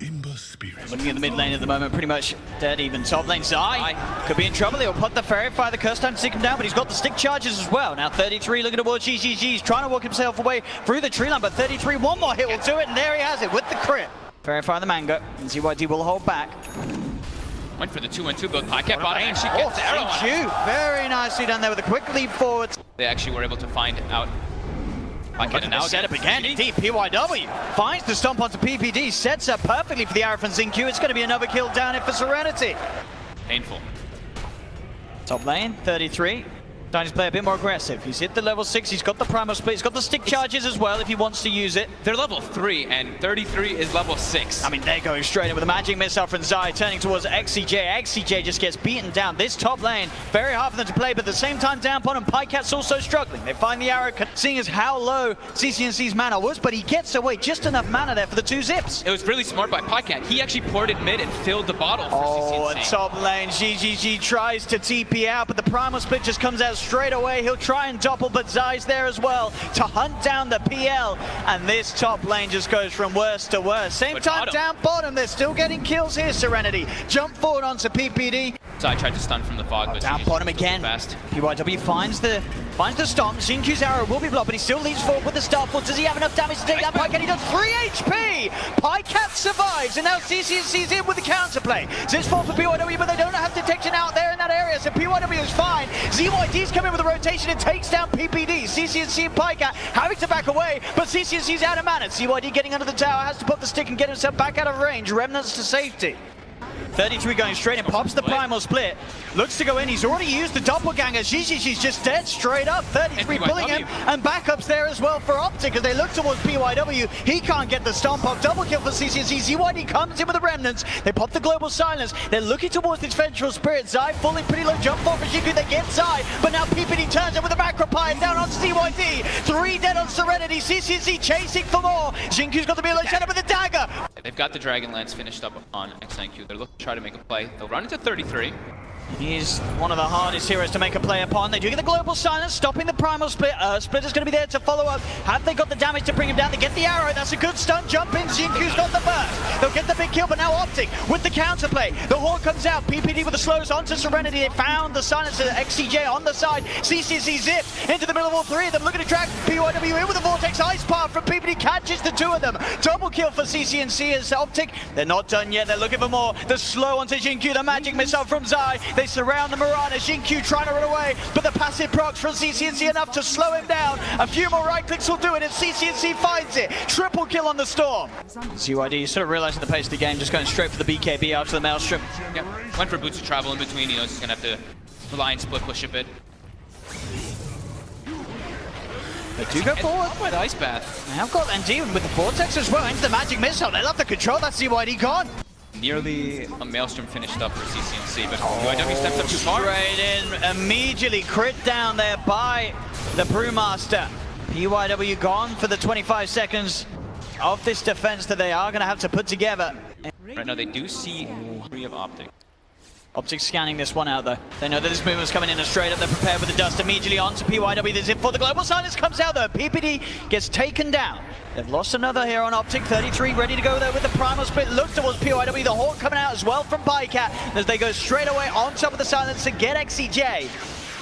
Looking at the mid lane at the moment, pretty much dead even. Top lane, Zai could be in trouble. He'll put the Fairy Fire, the curse time to take him down, but he's got the stick charges as well. Now 33 looking towards GGG. He's trying to walk himself away through the tree line, but 33, one more hit will do it, and there he has it with the crit. Fairy Fire the Mango, and ZYD will hold back. Went for the 2-1-2 build. Pycat bot and she gets the arrow on him. Very nicely done there with a quick leap forward. They actually were able to find out. Pycat and now set up again. Indeed, PYW finds the stomp onto PPD, sets up perfectly for the arrow from XinQ. It's going to be another kill down here for Serenity. Painful. Top lane, 33. Trying to play a bit more aggressive. He's hit the level 6, he's got the primal split, he's got the stick charges as well if he wants to use it. They're level 3 and 33 is level 6. I mean, they're going straight in with a magic missile from Zai, turning towards XCJ. XCJ just gets beaten down. This top lane, very hard for them to play, but at the same time, down and Pycat's also struggling. They find the arrow, seeing as how low CCNC's mana was, but he gets away just enough mana there for the 2 zips. It was really smart by Pycat. He actually ported mid and filled the bottle for CCNC. Top lane, GGG tries to TP out, but the primal split just comes out straight away. He'll try and doppel, but Zai's there as well to hunt down the PL, and this top lane just goes from worst to worst. Same time down bottom, they're still getting kills here, Serenity. Jump forward onto PPD. Zai tried to stun from the fog, but down bottom again. Fast. PYW finds the stomp. XinQ's arrow will be blocked, but he still leads forward with the starfall. Does he have enough damage to take that Pycat? He does 3 HP! Pycat survives, and now CCNC's in with the counterplay. Zips fall for PYW, but they don't have detection out there in that area, so PYW is fine. ZYD's coming with a rotation and takes down PPD. CCNC and Pycat having to back away, but CCNC's out of mana. ZYD getting under the tower, has to put the stick and get himself back out of range. Remnants to safety. 33 going straight in, pops the primal split. Looks to go in, he's already used the doppelganger. She's just dead straight up. 33 pulling him, and backups there as well for Optic as they look towards PYW. He can't get the stomp off. Double kill for CCNC. ZYD comes in with the remnants. They pop the global silence. They're looking towards this vengeful spirit. Zai falling pretty low. Jump forward for XinQ. They get Zai, but now PPD turns in with a macropire down on ZYD. 3 dead on Serenity. CCNC chasing for more. XinQ's got the melee set up with the dagger. They've got the Dragonlance finished up on XIQ. They're looking to try to make a play. They'll run into 33. He's one of the hardest heroes to make a play upon. They do get the global silence, stopping the primal split. Splitter's going to be there to follow up. Have they got the damage to bring him down? They get the arrow. That's a good stun jump in. XinQ's got the burst. They'll get the big kill, but now Optic with the counterplay. The horn comes out. PPD with the slows onto Serenity. They found the silencer. XCJ on the side. CCNC zips into the middle of all 3 of them. Looking to drag PYW in with the Vortex Ice Path from PPD. Catches the 2 of them. Double kill for CCNC as Optic. They're not done yet. They're looking for more. The slow onto XinQ. The magic missile from Zai. They surround the Mirana. XinQ trying to run away, but the passive procs from CCNC enough to slow him down. A few more right clicks will do it, and CCNC finds it. Triple kill on the Storm. ZYD sort of realizing the pace of the game, just going straight for the BKB after the Maelstrom. Yep. Went for boots of travel in between. He knows he's going to have to rely and split push a bit. They do go forward. By the Ice Bath. They have got Endeavor with the Vortex as well into the magic missile. They love the control. That's ZYD gone. Nearly a Maelstrom finished up for CCNC, but PYW steps up too far. Straight in, immediately crit down there by the Brewmaster. PYW gone for the 25 seconds of this defense that they are going to have to put together. Right now they do see 3 of Optic. Optic scanning this one out though. They know that this movement's coming in and straight up. They're prepared with the dust immediately onto PYW. The zip for the global silence comes out though. PPD gets taken down. They've lost another here on Optic. 33 ready to go there with the primal split. Look towards PYW. The Hawk coming out as well from Pycat as they go straight away on top of the silence to get XCJ.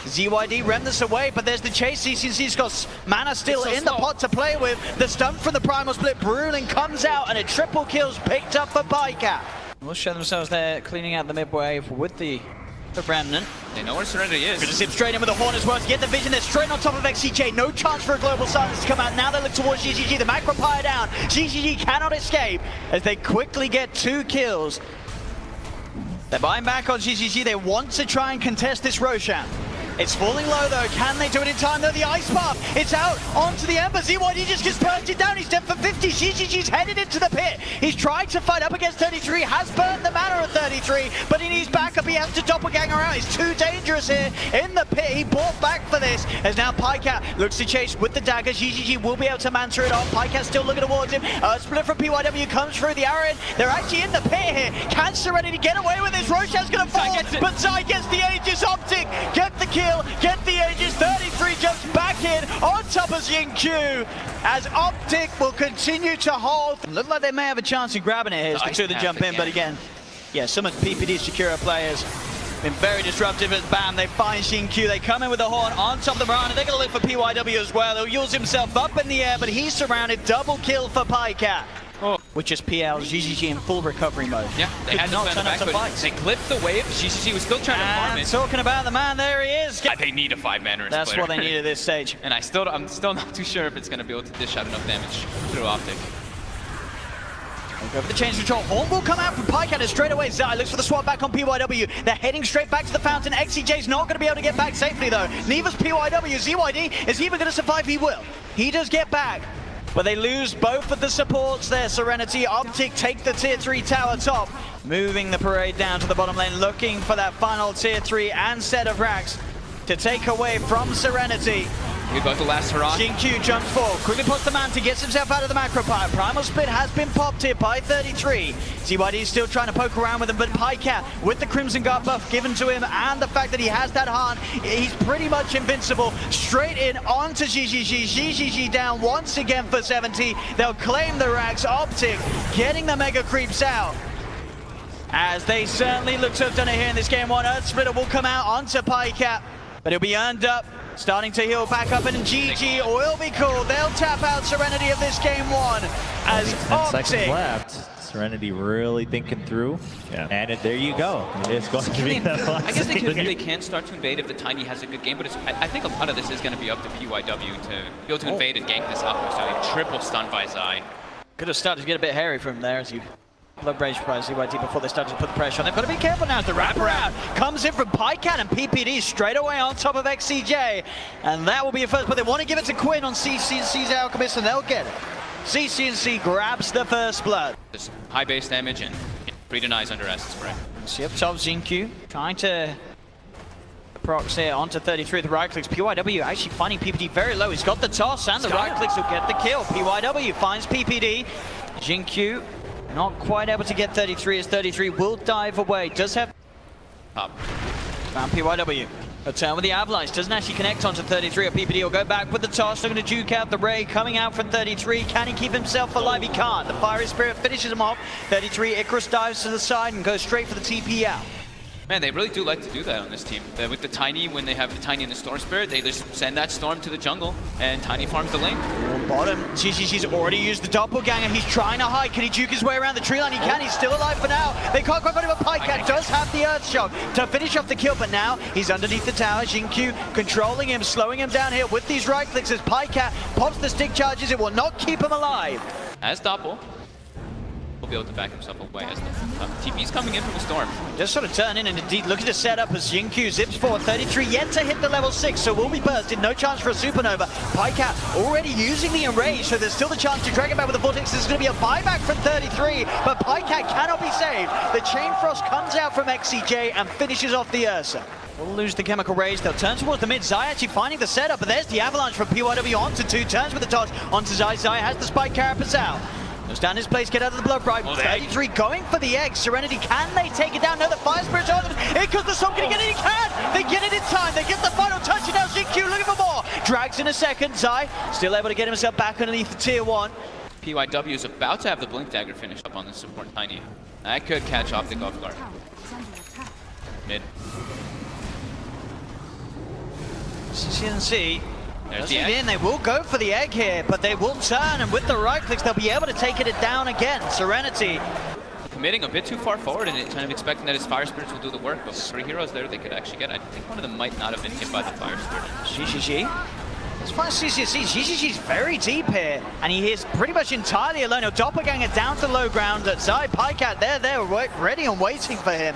ZYD remnants away, but there's the chase. CCNC's got mana still in the pot to play with. The stun from the primal split. Bruling comes out and a triple kill's picked up for Pycat. Will show themselves there, cleaning out the mid wave with the remnant. They know where Serenity is. Gonna zip straight in with the horn as well to get the vision. They're straight on top of XCJ. No chance for a global silence to come out. Now they look towards GGG. The macropire down. GGG cannot escape as they quickly get 2 kills. They're buying back on GGG. They want to try and contest this Roshan. It's falling low though. Can they do it in time though? The Ice Path, it's out onto the Ember. ZYD just gets burnt it down. He's dead for 50. GGG's headed into the pit. He's trying to fight up against 33. Has burned the mana at 33, but he needs backup. He has to doppelganger out. He's too dangerous here in the pit. He bought back for this as now Pycat looks to chase with the dagger. GGG will be able to mantle it off. Pycat still looking towards him. Split from PYW comes through the arrow. They're actually in the pit here. Can Serenity get away with this? Roshan's gonna fall, but Zai gets the Aegis. Optic get the kill, get the Aegis. 33 jumps back in on top of XinQ as Optic will continue continue to hold. Look like they may have a chance in grabbing it here. It's the two that jump in, but again, yeah, some of the PPD Shakira players been very disruptive as BAM. They find Xinkyu, they come in with the horn on top of the Mirana. They're going to look for PYW as well. He'll use himself up in the air, but he's surrounded. Double kill for Pycat. Oh. Which is PL, GGG in full recovery mode. Yeah, they had to turn back, but they clipped the wave. GGG was still trying to farm it. Talking about the man, there he is. They need a 5-man or That's what they need at this stage. And I'm still not too sure if it's going to be able to dish out enough damage through Optic. We'll go for the change control. Horn will come out from Pycat and straight away Zai looks for the swap back on PYW. They're heading straight back to the fountain. XCJ's not going to be able to get back safely though. Neither's PYW. ZYD, is he even going to survive? He will. He does get back. But they lose both of the supports there. Serenity, Optic take the tier 3 tower top. Moving the parade down to the bottom lane, looking for that final tier 3 and set of racks to take away from Serenity. We got the last hurrah. Xinkyu jumps forward, quickly puts the man to get himself out of the macro pile. Primal Split has been popped here by 33. ZYD is still trying to poke around with him, but Pycat, with the Crimson Guard buff given to him and the fact that he has that Han, he's pretty much invincible. Straight in onto GGG. GGG down once again for 70. They'll claim the racks. Optic getting the mega creeps out. As they certainly look to have done it here in this game one. Earth Splitter will come out onto Pycat, but he'll be earned up. Starting to heal back up, and GG will be cool. They'll tap out Serenity of this game one as 10 seconds Optic. left. Serenity really thinking through, and there you go. It's going to be that last. I guess they can start to invade if the Tiny has a good game, but I think a lot of this is going to be up to PYW to be able to invade and gank this up. So a triple stun by Zai. Could have started to get a bit hairy from there as you blood rage by ZYD before they started to put the pressure on. They've got to be careful now as the wraparound comes in from Pycat and PPD straight away on top of XCJ. And that will be a first, but they want to give it to Quinn on CC's Alchemist and they'll get it. CCNC grabs the first blood. Just high base damage and pretty denies under acid spray. See up top Xinkyu trying to procs here onto 33 with the right clicks. PYW actually finding PPD very low. He's got the toss and the right clicks will get the kill. PYW finds PPD. Xinkyu not quite able to get 33 as 33 will dive away. Does have Pop. Found PYW. A turn with the Avalanche. Doesn't actually connect onto 33 or PPD. Will go back with the toss. Looking to juke out the Ray. Coming out from 33. Can he keep himself alive? He can't. The Fiery Spirit finishes him off. 33. Icarus dives to the side and goes straight for the TP out. Man, they really do like to do that on this team. With the Tiny, when they have the Tiny and the Storm Spirit, they just send that Storm to the jungle, and Tiny farms the lane. Bottom, GGG's already used the Doppelganger. He's trying to hide. Can he juke his way around the tree line? He can. He's still alive for now. They can't quite find him, but Pycat does have the Earth Shock to finish off the kill, but now he's underneath the tower. Xinkyu controlling him, slowing him down here with these right clicks as Pycat pops the stick charges. It will not keep him alive. As Doppel will be able to back himself away as the TP's coming in from the Storm. Just sort of turn in and indeed looking to set up as Xinkyu zips forward. 33 yet to hit the level 6, so will be bursted. No chance for a supernova. Pycat already using the enrage, so there's still the chance to drag him back with the vortex. There's going to be a buyback from 33, but Pycat cannot be saved. The Chain Frost comes out from XCJ and finishes off the Ursa. We'll lose the chemical rage. They'll turn towards the mid. Zai actually finding the setup, but there's the avalanche from PYW onto 2. Turns with the toss onto Zai. Zai has the spike carapace out. Goes down his place, get out of the blood bright. 33 going for the egg. Serenity, can they take it down? No, the Fire Spirit's on them. Here comes the Storm, can he get it? He can! They get it in time, they get the final touch, and now Xinkyu looking for more. Drags in a second, Zai still able to get himself back underneath the tier 1. PYW is about to have the Blink Dagger finished up on the support Tiny. That could catch Optic off guard. Mid. CNC. There's the egg. They will go for the egg here, but they will turn, and with the right clicks, they'll be able to take it down again. Serenity committing a bit too far forward and kind of expecting that his Fire Spirits will do the work, but 3 heroes there they could actually get. I think one of them might not have been hit by the Fire Spirit. GGG. As far as CCC, GGG's very deep here, and he is pretty much entirely alone. No, Doppelganger down to low ground. Zai, Pycat, they're ready and waiting for him.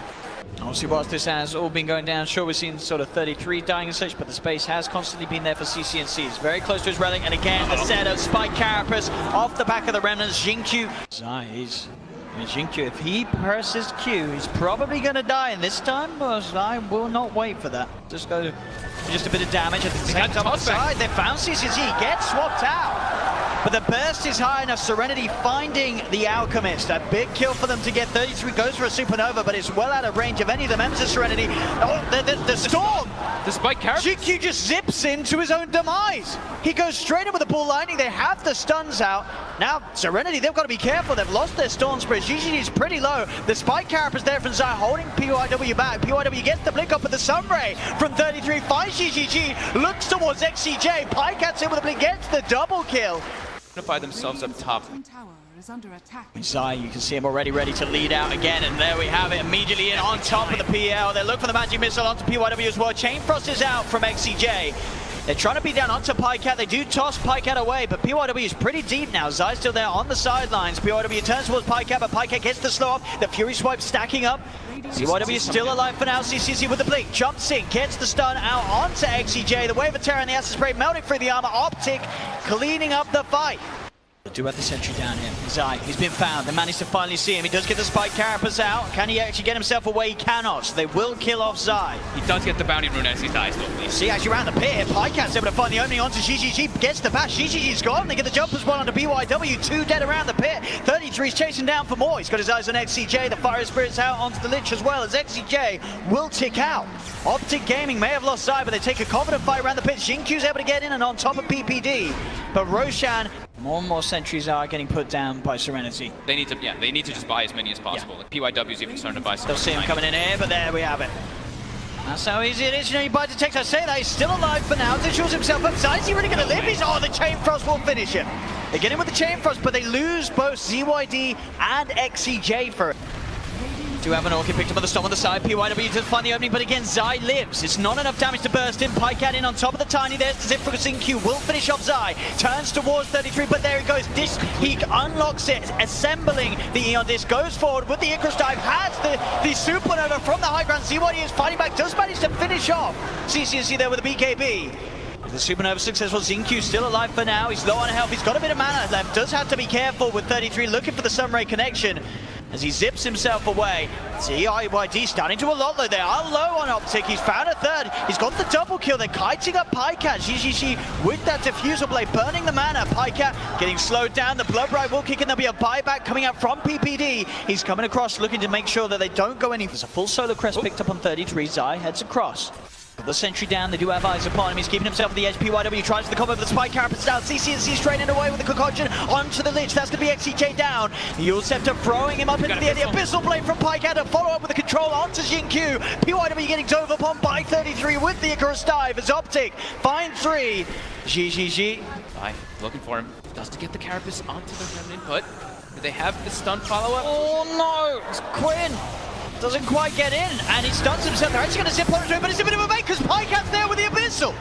Obviously, whilst this has all been going down, sure, we've seen sort of 33 dying and such, but the space has constantly been there for CCNC. He's very close to his relic, and again, the setup, Spike Carapace off the back of the Remnants. Xinkyu. Xinkyu, if he presses Q, he's probably going to die, and this time, well, I will not wait for that. Just go for just a bit of damage at the same time on the side. They found CCNC, he gets swapped out. But the burst is high enough. Serenity finding the Alchemist. A big kill for them to get. 33 goes for a supernova, but it's well out of range of any of the members of Serenity. Oh, the Storm! The Spike Carapace. GQ just zips into his own demise. He goes straight in with the Bull Lightning. They have the stuns out. Now, Serenity, they've got to be careful. They've lost their Storm Spirit. GGG's pretty low. The Spike Carapace there from Zai holding PYW back. PYW gets the blink up with the Sunray from 33. Finds GGG, looks towards XCJ. Pycat's in with the blink, gets the double kill. Unify themselves up top. Zai, you can see him already ready to lead out again, and there we have it, immediately in on top of the PL. They look for the magic missile onto PYW as well. Chain Frost is out from XCJ. They're trying to beat down onto Pycat. They do toss Pycat away, but PYW is pretty deep now. Zai's still there on the sidelines. PYW turns towards Pycat, but Pycat gets the slow off. The Fury Swipe stacking up. PYW is still alive for now. CCC with the blink. Jumps in, gets the stun out onto XCJ. The Wave of Terror and the Acid Spray melting through the armor. Optic cleaning up the fight. They do have the sentry down here. Zai, he's been found. They managed to finally see him. He does get the Spike Carapace out. Can he actually get himself away? He cannot. So they will kill off Zai. He does get the bounty rune as he dies, though. See, actually around the pit, Pycat's able to find the opening onto GGG. Gets the bash. GGG's gone. They get the jump as well onto BYW. 2 dead around the pit. 33's chasing down for more. He's got his eyes on XCJ. The Fire Spirit's out onto the Lich as well as XCJ will tick out. Optic Gaming may have lost Zai, but they take a confident fight around the pit. Xinq's able to get in and on top of PPD. But Roshan, more and more sentries are getting put down by Serenity. They need to just buy as many as possible. Yeah. Like PYW's even starting to buy some. They'll see him coming in here, but there we have it. That's how easy it is. You know, you buy detect. I say that he's still alive for now. He shows himself up. Is he really going to live? The Chain Frost will finish him. They get in with the Chain Frost, but they lose both ZYD and XCJ for it. Do have an Orchid picked up on the stomp on the side. PYW does find the opening, but again, Zai lives. It's not enough damage to burst in. Pycat in on top of the Tiny. There's the Zip for Xinq. Will finish off Zai. Turns towards 33, but there he goes. Disc, he unlocks it, assembling the Eon Disc. Goes forward with the Icarus Dive. Has the Supernova from the high ground. ZYD is fighting back. Does manage to finish off CCNC there with the BKB. The Supernova successful. Xinq still alive for now. He's low on health. He's got a bit of mana left. Does have to be careful with 33 looking for the Sunray connection as he zips himself away. ZYD starting to a lot low. They are low on Optic. He's found a third. He's got the double kill. They're kiting up Pycat. GGG with that diffusal blade burning the mana. Pycat getting slowed down. The Blood Ride will kick in. There'll be a buyback coming out from PPD. He's coming across looking to make sure that they don't go any. There's a full solar crest picked up on 33. Zai heads across. The sentry down, they do have eyes upon him. He's keeping himself at the edge. PYW tries the combo of the Spike Carapace down. CCNC straight away with the concoction onto the Lich. That's going to be XCJ down. Yule Scepter throwing him up into the air. The Abyssal Blade from Pycat to follow up with the control onto Xinq. PYW getting dove upon by 33 with the Icarus Dive as Optic find 3. GGG. Looking for him. Does to get the Carapace onto the remnant, but do they have the stun follow-up? Oh no! It's Quinn! Doesn't quite get in, and he stuns himself. They're actually going to zip on to it, but it's a bit of a bait because Pycat's there with the Abyssal.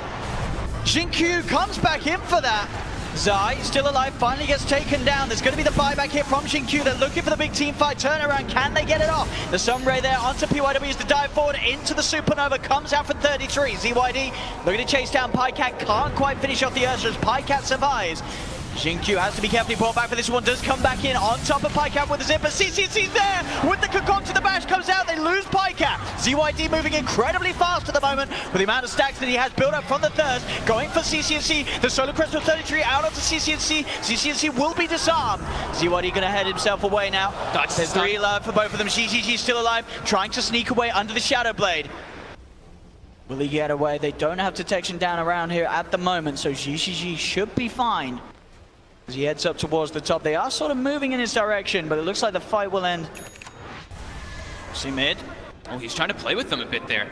Xinq comes back in for that. Zai, still alive, finally gets taken down. There's going to be the buyback here from Xinq. They're looking for the big team fight turnaround. Can they get it off? The Sunray there onto PYW to dive forward into the Supernova. Comes out for 33. ZYD looking to chase down Pycat. Can't quite finish off the Ursa as Pycat survives. Xinq has to be carefully brought back for this one. Does come back in on top of Pycat with the zipper. CCC's there with the concoction. The bash comes out. They lose Pycat. ZYD moving incredibly fast at the moment with the amount of stacks that he has built up from the thirst. Going for CCNC. The Solar Crest of 33 out onto CCNC. CCNC will be disarmed. ZYD going to head himself away now. There's 3 alive for both of them. GGG still alive. Trying to sneak away under the Shadow Blade. Will he get away? They don't have detection down around here at the moment, so GGG should be fine. As he heads up towards the top, they are sort of moving in his direction, but it looks like the fight will end. See mid. Oh, he's trying to play with them a bit there.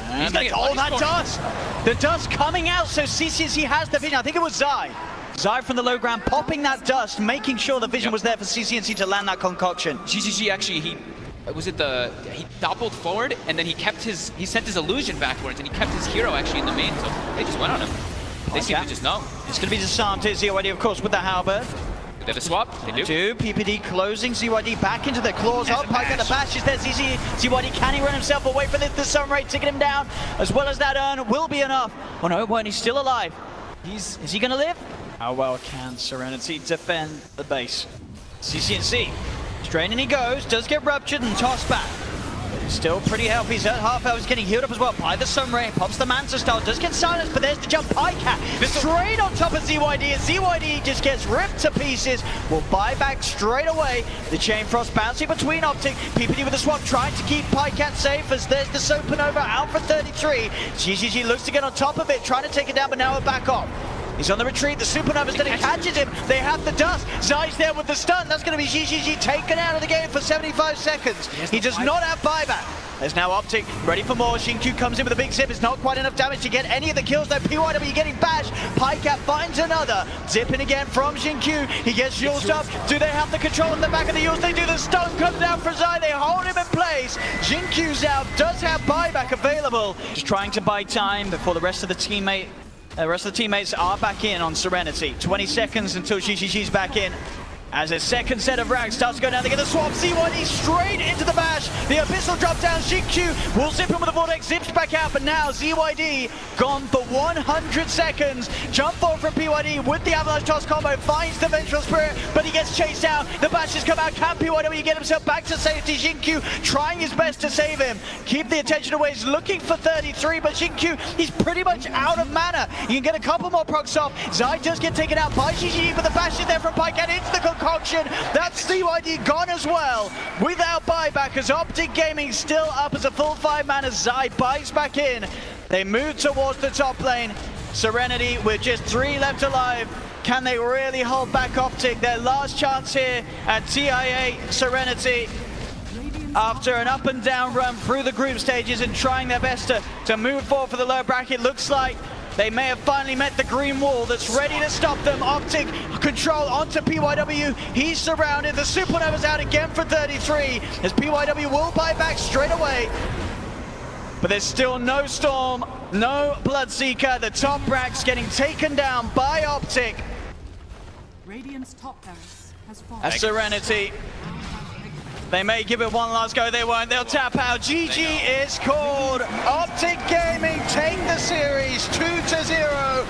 And that dust! The dust coming out, so CCNC has the vision. I think it was Zai. Zai from the low ground popping that dust, making sure the vision was there for CCNC to land that concoction. GGG actually, he doubled forward, and then he sent his illusion backwards, and he kept his hero actually in the main, so they just went on him. They seem to just know. It's going to be disarmed here. ZYD, of course, with the halberd. They have a swap. They do. PPD closing ZYD back into the claws. Up, Pycat, the bash is there. ZYD, can he run himself away from this? The Sunray ticking him down, as well as that urn will be enough. Oh no, it won't. He's still alive. Is he going to live? How well can Serenity defend the base? CCNC. Straight in he goes. Does get ruptured and tossed back. Still pretty healthy. He's at half health. He's getting healed up as well by the Sunray. Pops the Manta style. Does get silenced, but there's the jump. Pycat straight on top of ZYD. And ZYD just gets ripped to pieces. Will buy back straight away. The Chain Frost bouncing between Optic. PPD with the swap trying to keep Pycat safe as there's the Supernova out for 33. GGG looks to get on top of it, trying to take it down, but now we're back off. He's on the retreat. The Supernova's then catches him. They have the dust. Zai's there with the stun. That's going to be GGG taken out of the game for 75 seconds. He does not have buyback. There's now Optic, ready for more. Xingqiu comes in with a big zip. It's not quite enough damage to get any of the kills, though. PYW getting bashed. Pycat finds another. Zipping again from Xingqiu. He gets used up. Do they have the control in the back of the use? They do. The stun comes down for Zai. They hold him in place. Xingqiu's out. Does have buyback available. Just trying to buy time before the rest of the teammates are back in on Serenity. 20 seconds until GGG's back in. As a second set of rags starts to go down, they get the swap. ZYD straight into the bash. The Abyssal drop down. Xingqiu will zip him with the Vortex, zips back out, but now ZYD gone for 100 seconds. Jump forward from PYD with the Avalanche Toss combo, finds the Vengeful Spirit, but he gets chased down. The bash has come out. Can PYW get himself back to safety? Xingqiu trying his best to save him. Keep the attention away. He's looking for 33, but Xingqiu, he's pretty much out of mana. You can get a couple more procs off. Zai does get taken out by GGG, but the bash is there from Pycat into the concoction. That's CYD gone as well without buyback, as Optic Gaming still up as a full 5 mana. Zai buys back in. They move towards the top lane. Serenity with just 3 left alive. Can they really hold back Optic? Their last chance here at TIA Serenity. After an up and down run through the group stages and trying their best to move forward for the low bracket, looks like they may have finally met the green wall that's ready to stop them. Optic control onto PYW. He's surrounded. The Supernova's out again for 33, as PYW will buy back straight away. But there's still no Storm, no Bloodseeker. The top racks getting taken down by Optic. Radiant's top barracks has fallen. As Serenity, they may give it one last go. They won't. They'll tap out. GG is called. Optic Gaming take the series 2-0.